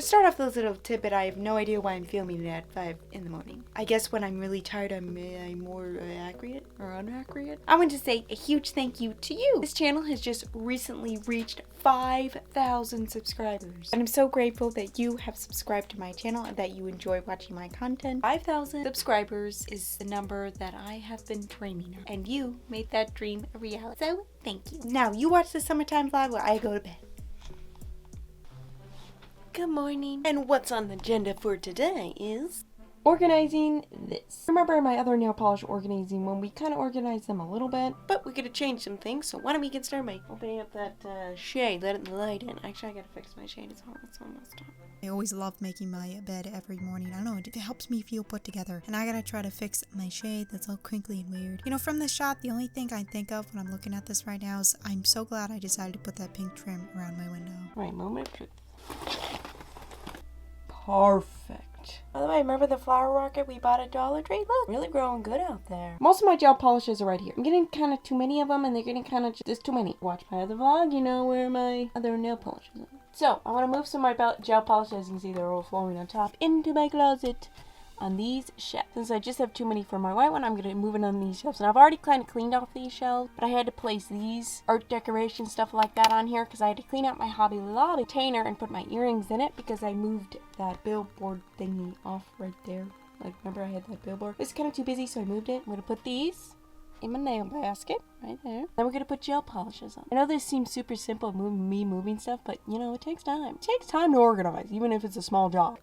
start off this little tidbit, I have no idea why I'm filming it at 5 in the morning. I guess when I'm really tired, I'm more accurate or inaccurate. I want to say a huge thank you to you. This channel has just recently reached 5,000 subscribers. And I'm so grateful that you have subscribed to my channel and that you enjoy watching my content. 5,000 subscribers is the number that I have been dreaming of. And you made that dream a reality. So, thank you. Now, you watch the summertime vlog while I go to bed. Good morning. And what's on the agenda for today is organizing this. Remember my other nail polish organizing when we kind of organized them a little bit, but we gotta change some things, so why don't we get started by opening up that shade, letting the light in. Actually, I gotta fix my shade, it's almost done. I always love making my bed every morning. I don't know, it helps me feel put together. And I gotta try to fix my shade that's all crinkly and weird. You know, from this shot, the only thing I think of when I'm looking at this right now is I'm so glad I decided to put that pink trim around my window. Right, moment of truth. Perfect. By the way, remember the flower rocket we bought at Dollar Tree? Look, really growing good out there. Most of my gel polishes are right here. I'm getting kind of too many of them, and they're getting kind of there's too many. Watch my other vlog, you know where my other nail polishes are. So, I want to move some of my gel polishes, as you can see they're overflowing on top, into my closet on these shelves. Since I just have too many for my white one, I'm going to move it on these shelves. And I've already kind of cleaned off these shelves, but I had to place these art decoration stuff like that on here because I had to clean out my Hobby Lobby container and put my earrings in it because I moved that billboard thingy off right there. Like, remember I had that billboard? It's kind of too busy, so I moved it. I'm going to put these in my nail basket right there. Then we're going to put gel polishes on. I know this seems super simple, me moving stuff, but you know, it takes time. It takes time to organize, even if it's a small job.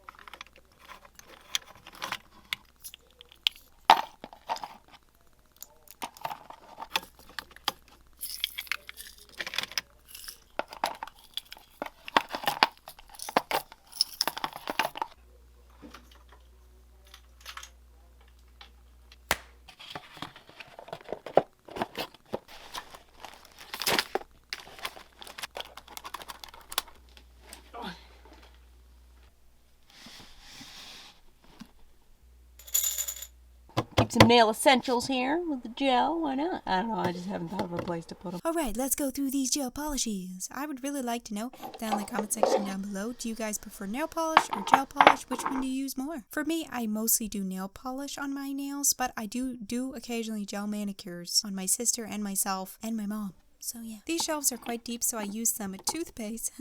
Some nail essentials here with the gel. Why not? I don't know. I just haven't thought of a place to put them. Alright, let's go through these gel polishes. I would really like to know down in the comment section down below, do you guys prefer nail polish or gel polish? Which one do you use more? For me, I mostly do nail polish on my nails, but I do occasionally gel manicures on my sister and myself and my mom. So yeah. These shelves are quite deep, so I use some toothpaste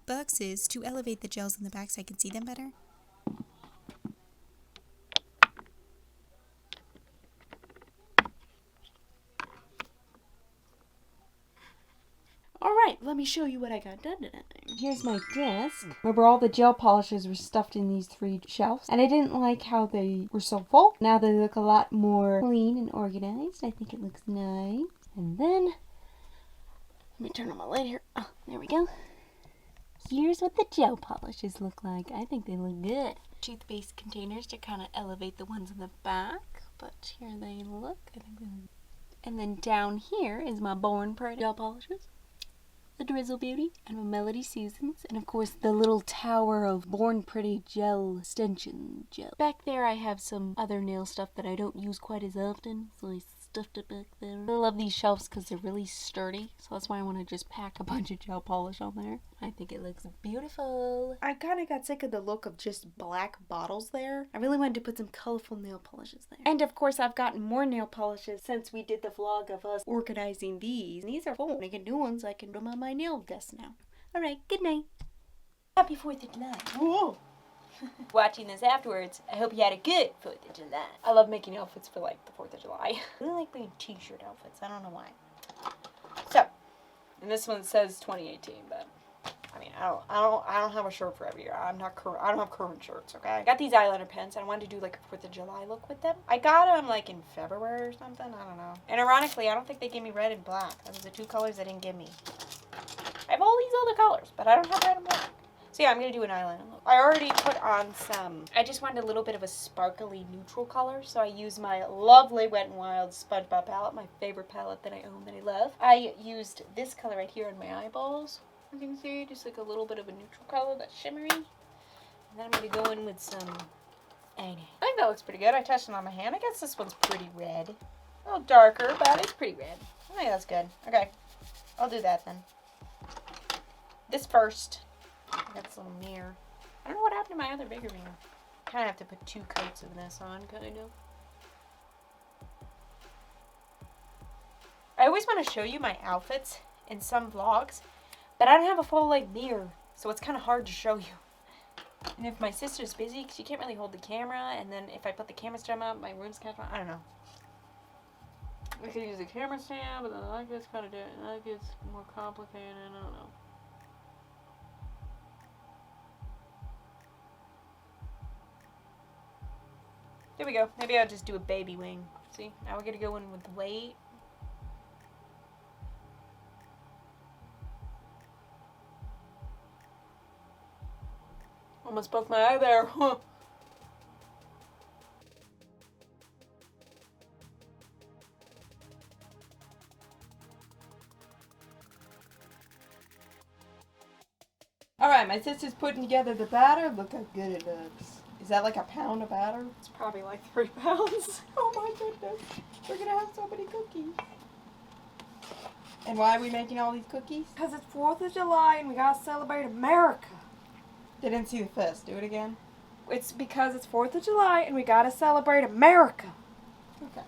boxes to elevate the gels in the back so I can see them better. Alright, let me show you what I got done today. Here's my desk. Remember, all the gel polishes were stuffed in these 3 shelves, and I didn't like how they were so full. Now they look a lot more clean and organized. I think it looks nice. And then, let me turn on my light here. Oh, there we go. Here's what the gel polishes look like. I think they look good. Toothpaste containers to kind of elevate the ones in the back, but here they look. I think they look. And then down here is my Born Pretty gel polishes. The Drizzle Beauty, and my Melody Seasons, and of course the little tower of Born Pretty gel extension gel. Back there I have some other nail stuff that I don't use quite as often, so I stuffed it back there. I love these shelves because they're really sturdy, so that's why I want to just pack a bunch of gel polish on there. I think it looks beautiful. I kind of got sick of the look of just black bottles there. I really wanted to put some colorful nail polishes there. And of course, I've gotten more nail polishes since we did the vlog of us organizing these. These are full. Making new ones, I can put them on my nail desk now. Alright, good night. Happy 4th of July. Whoa! Watching this afterwards, I hope you had a good 4th of July. I love making outfits for like the 4th of July. I really like making t-shirt outfits. I don't know why. So, and this one says 2018, but I mean, I don't have a shirt for every year. I don't have current shirts, okay? I got these eyeliner pens, and I wanted to do like a 4th of July look with them. I got them like in February or something. I don't know. And ironically, I don't think they gave me red and black. Those are the 2 colors they didn't give me. I have all these other colors, but I don't have red and black. So yeah, I'm going to do an eyeliner look. I already put on some, I just wanted a little bit of a sparkly neutral color, so I used my lovely Wet n Wild SpongeBob palette, my favorite palette that I own that I love. I used this color right here on my eyeballs, as you can see, just like a little bit of a neutral color that's shimmery. And then I'm going to go in with some eyeliner. I think that looks pretty good. I touched it on my hand. I guess this one's pretty red. A little darker, but it's pretty red. I think that's good. Okay, I'll do that then. This first. I got this little mirror. I don't know what to my other bigger mirror. Kind of have to put 2 coats of this on, kind of. I always want to show you my outfits in some vlogs, but I don't have a full-length mirror, so it's kind of hard to show you. And if my sister's busy, she can't really hold the camera, and then if I put the camera stand up, my room's kind of, I don't know. I could use a camera stand, but then that gets kind of, that gets more complicated, I don't know. There we go. Maybe I'll just do a baby wing. See, now we're gonna go in with the weight. Almost broke my eye there. Alright, my sister's putting together the batter. Look how good it looks. Is that like a pound of batter? It's probably like 3 pounds. Oh my goodness. We're gonna have so many cookies. And why are we making all these cookies? Because it's 4th of July and we gotta celebrate America. They didn't see the fest. Do it again. It's because it's 4th of July and we gotta celebrate America. Okay.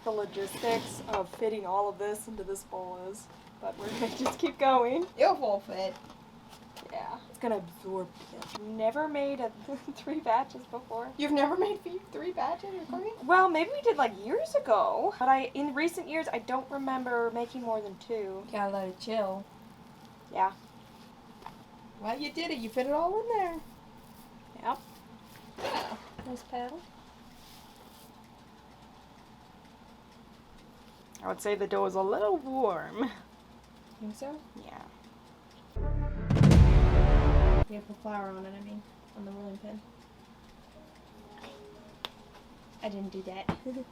The logistics of fitting all of this into this bowl is, but we're gonna just keep going. It'll full fit. Yeah, it's gonna absorb it. Never made 3 batches before. You've never made 3 batches of cookies? Well, maybe we did like years ago, but in recent years I don't remember making more than 2. Gotta let it chill. Yeah. Well, you did it. You fit it all in there. Yep. Yeah. Nice paddle. I would say the dough is a little warm. Think so? Yeah. You have to put flour on it, I mean, on the rolling pin. I didn't do that. And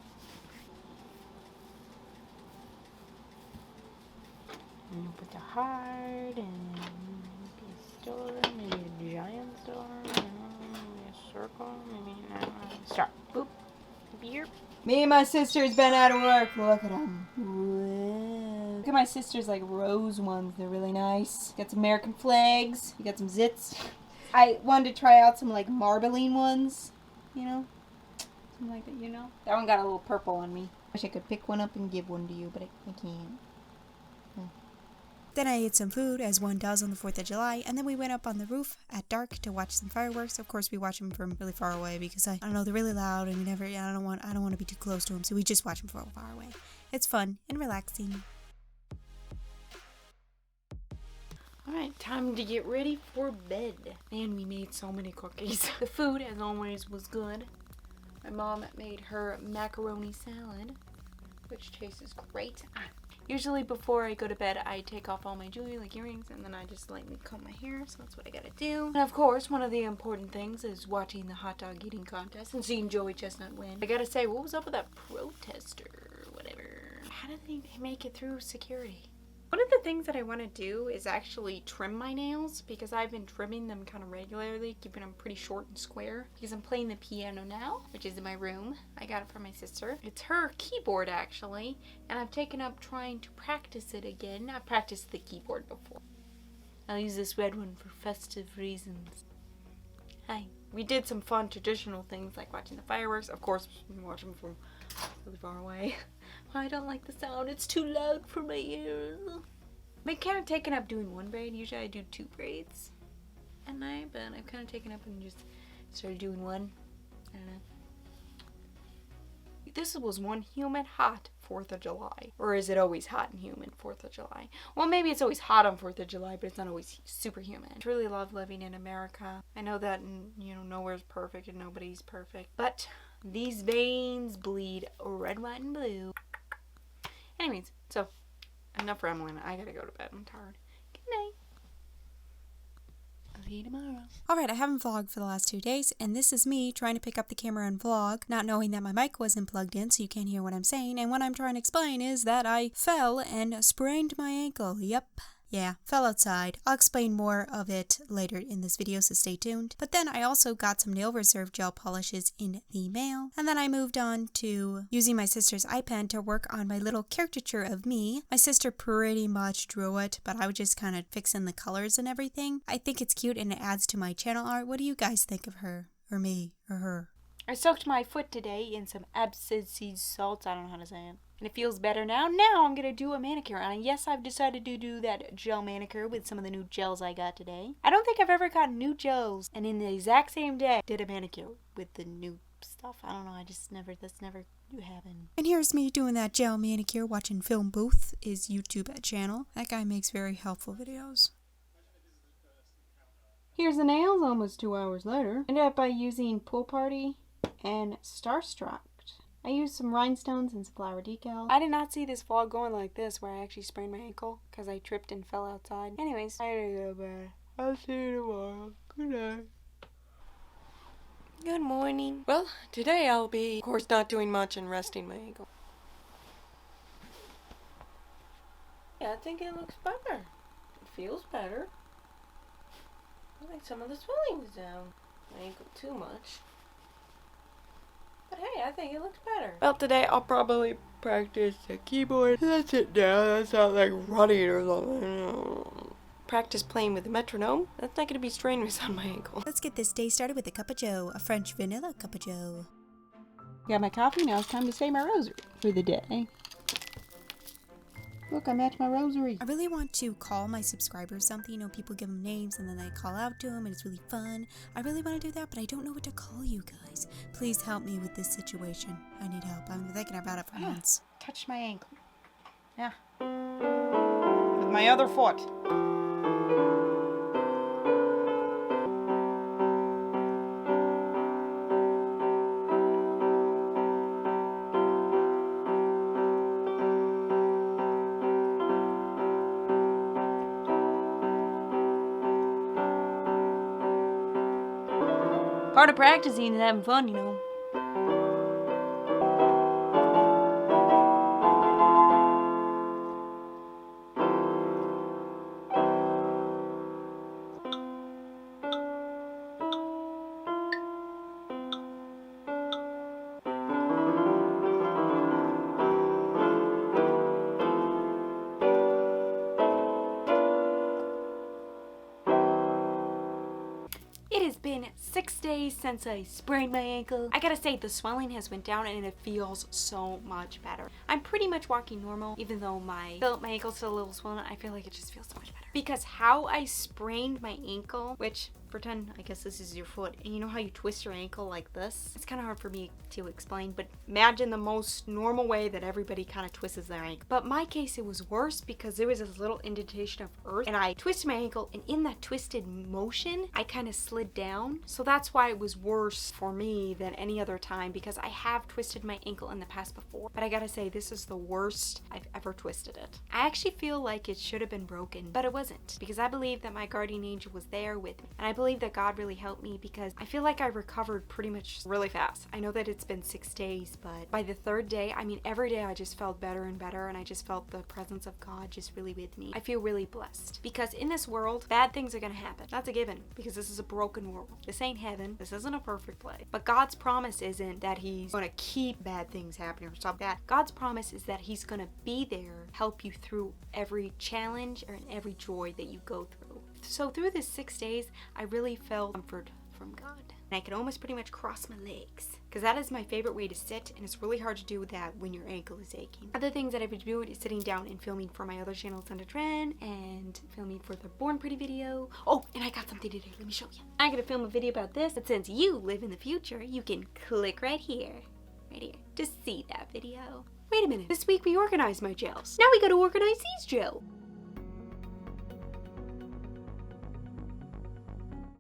you put the heart and a star, maybe a giant star, maybe a circle, maybe a star. Boop. Beer. Me and my sister's been out of work. Look at them. Whoa. Look at my sister's like rose ones. They're really nice. Got some American flags. You got some zits. I wanted to try out some like marbling ones. You know? Something like that, you know? That one got a little purple on me. Wish I could pick one up and give one to you, but I can't. Then I ate some food, as one does on the 4th of July, and then we went up on the roof at dark to watch some fireworks. Of course, we watch them from really far away because I don't know, they're really loud, and I don't want to be too close to them, so we just watch them from far away. It's fun and relaxing. Alright, time to get ready for bed. Man, we made so many cookies. The food, as always, was good. My mom made her macaroni salad, which tastes great. Usually before I go to bed, I take off all my jewelry, like earrings, and then I just lightly comb my hair, so that's what I gotta do. And of course, one of the important things is watching the hot dog eating contest and seeing Joey Chestnut win. I gotta say, what was up with that protester or whatever? How did they make it through security? One of the things that I want to do is actually trim my nails, because I've been trimming them kind of regularly, keeping them pretty short and square, because I'm playing the piano now, which is in my room. I got it from my sister. It's her keyboard, actually, and I've taken up trying to practice it again. I've practiced the keyboard before. I'll use this red one for festive reasons. Hi. We did some fun traditional things like watching the fireworks. Of course, we watch them from really far away. I don't like the sound. It's too loud for my ears. I've kind of taken up doing one braid. Usually I do 2 braids at night, but I've kind of taken up and just started doing one. I don't know. This was one humid, hot 4th of July. Or is it always hot and humid 4th of July? Well, maybe it's always hot on 4th of July, but it's not always super humid. I truly love living in America. I know that, nowhere's perfect and nobody's perfect. But these veins bleed red, white, and blue. Anyways, so enough rambling. I gotta go to bed. I'm tired. Good night. I'll see you tomorrow. Alright, I haven't vlogged for the last 2 days, and this is me trying to pick up the camera and vlog, not knowing that my mic wasn't plugged in so you can't hear what I'm saying, and what I'm trying to explain is that I fell and sprained my ankle. Yep. Yeah, fell outside. I'll explain more of it later in this video, so stay tuned. But then I also got some Nail Reserve gel polishes in the mail. And then I moved on to using my sister's eye pen to work on my little caricature of me. My sister pretty much drew it, but I was just kind of fixing the colors and everything. I think it's cute and it adds to my channel art. What do you guys think of her? Or me? Or her? I soaked my foot today in some abscess seed salts. I don't know how to say it. And it feels better now. Now I'm going to do a manicure. And yes, I've decided to do that gel manicure with some of the new gels I got today. I don't think I've ever gotten new gels and in the exact same day did a manicure with the new stuff. I don't know. That's never happened. And here's me doing that gel manicure, watching Film Booth, his YouTube channel. That guy makes very helpful videos. Here's the nails almost 2 hours later. Ended up by using Pool Party and Starstruck. I used some rhinestones and some flower decals. I did not see this vlog going like this where I actually sprained my ankle because I tripped and fell outside. Anyways, I gotta go to bed. I'll see you tomorrow. Good night. Good morning. Well, today I'll be, of course, not doing much and resting my ankle. Yeah, I think it looks better. It feels better. I think some of the swelling's down. My ankle too much. But hey, I think it looks better. Well, today I'll probably practice the keyboard. That's it down. That's not like running or something. Practice playing with the metronome. That's not going to be strenuous on my ankle. Let's get this day started with a cup of joe, a French vanilla cup of joe. Got my coffee. Now it's time to say my rosary for the day. Look, I matched my rosary. I really want to call my subscribers something. You know, people give them names and then I call out to them and it's really fun. I really want to do that, but I don't know what to call you guys. Please help me with this situation. I need help. I've been thinking about it for months. Touch my ankle. Yeah. With my other foot. Part of practicing and having fun, you know. It has been 6 days since I sprained my ankle. I gotta say, the swelling has went down and it feels so much better. I'm pretty much walking normal, even though my ankle's still a little swollen. I feel like it just feels so much better. Because how I sprained my ankle, which, pretend, I guess this is your foot, and you know how you twist your ankle like this? It's kind of hard for me to explain, but imagine the most normal way that everybody kind of twists their ankle. But my case, it was worse because there was this little indentation of earth, and I twisted my ankle, and in that twisted motion, I kind of slid down. So that's why it was worse for me than any other time, because I have twisted my ankle in the past before. But I gotta say, this is the worst I've ever twisted it. I actually feel like it should have been broken, but it wasn't, because I believe that my guardian angel was there with me. And I believe that God really helped me because I feel like I recovered pretty much really fast. I know that it's been 6 days, but by the 3rd day, I mean, every day I just felt better and better, and I just felt the presence of God just really with me. I feel really blessed because in this world, bad things are gonna happen. That's a given, because this is a broken world. This ain't heaven. This isn't a perfect place. But God's promise isn't that he's gonna keep bad things happening or stop that. God's promise is that he's gonna be there, help you through every challenge and every joy that you go through. So through this 6 days, I really felt comfort from God. And I could almost pretty much cross my legs, because that is my favorite way to sit, and it's really hard to do that when your ankle is aching. Other things that I've been doing is sitting down and filming for my other channel, Thunder Trend, and filming for the Born Pretty video. Oh, and I got something today. Let me show you. I'm gonna film a video about this, and since you live in the future, you can click right here, to see that video. Wait a minute. This week we organized my gels. Now we gotta organize these gels.